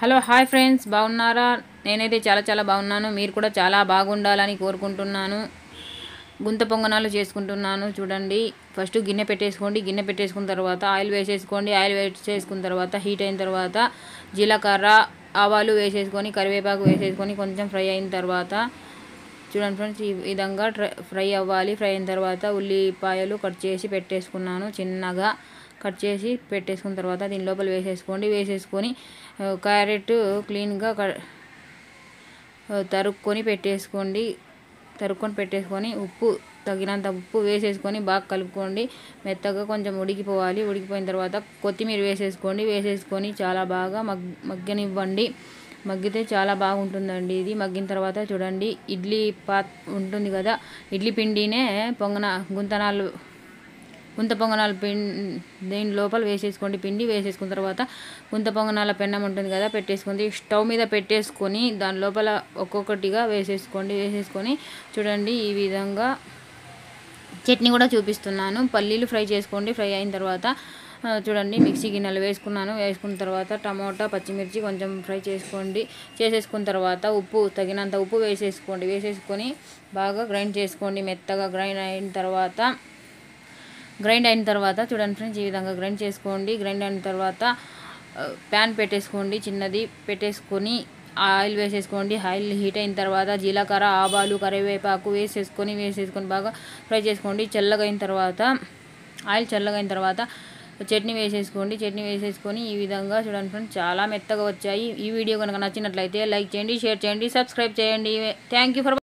Hello hi friends, బాగున్నారా? నేనైతే చాలా బాగున్నాను. మీరు కూడా చాలా బాగుండాలని కోరుకుంటున్నాను. గుంత పొంగనాలు చేసుకుంటున్నాను. చూడండి, ఫస్ట్ గిన్నె పెట్టేసుకున్న తర్వాత ఆయిల్ వేసేసుకోండి. ఆయిల్ వేసేసుకున్న తర్వాత హీట్ అయిన తర్వాత జీలకర్ర, ఆవాలు వేసేసుకొని కరివేపాకు వేసేసుకొని కొంచెం ఫ్రై అయిన తర్వాత చూడండి ఫ్రెండ్స్, ఈ విధంగా ఫ్రై అవ్వాలి. ఫ్రై అయిన తర్వాత ఉల్లిపాయలు కట్ చేసి పెట్టేసుకున్నాను. చిన్నగా కట్ చేసి పెట్టేసుకున్న తర్వాత దీని లోపల వేసేసుకొని క్యారెట్ క్లీన్గా తరుక్కొని పెట్టేసుకొని ఉప్పు తగినంత ఉప్పు వేసేసుకొని బాగా కలుపుకోండి. మెత్తగా కొంచెం ఉడికిపోవాలి. ఉడికిపోయిన తర్వాత కొత్తిమీర వేసేసుకొని చాలా బాగా మగ్గనివ్వండి. మగ్గితే చాలా బాగుంటుందండి. ఇది మగ్గిన తర్వాత చూడండి, ఇడ్లీ ఉంటుంది కదా, ఇడ్లీ పిండినే గుంత పొంగనాలు దీని లోపల వేసేసుకోండి. పిండి వేసేసుకున్న తర్వాత గుంత పొంగనాల పెన్నం ఉంటుంది కదా, స్టవ్ మీద పెట్టేసుకొని దాని లోపల ఒక్కొక్కటిగా వేసేసుకొని చూడండి, ఈ విధంగా చట్నీ కూడా చూపిస్తున్నాను. పల్లీలు ఫ్రై చేసుకోండి. ఫ్రై అయిన తర్వాత చూడండి, మిక్సీ గిన్నెలు వేసుకున్న తర్వాత టమోటా, పచ్చిమిర్చి కొంచెం ఫ్రై చేసేసుకున్న తర్వాత తగినంత ఉప్పు వేసేసుకొని బాగా గ్రైండ్ చేసుకోండి. మెత్తగా గ్రైండ్ అయిన తర్వాత చూడండి ఫ్రెండ్స్, ఈ విధంగా గ్రైండ్ చేసుకోండి. గ్రైండ్ అయిన తర్వాత ప్యాన్ చిన్నది పెట్టేసుకొని ఆయిల్ వేసేసుకోండి. ఆయిల్ హీట్ అయిన తర్వాత జీలకర్ర, ఆవాలు, కరివేపాకు వేసేసుకొని బాగా ఫ్రై చేసుకోండి. ఆయిల్ చల్లగైన తర్వాత చట్నీ వేసేసుకొని ఈ విధంగా చూడండి ఫ్రెండ్స్, చాలా మెత్తగా వచ్చాయి. ఈ వీడియో కనుక నచ్చినట్లయితే లైక్ చేయండి, షేర్ చేయండి, సబ్స్క్రైబ్ చేయండి. Thank you for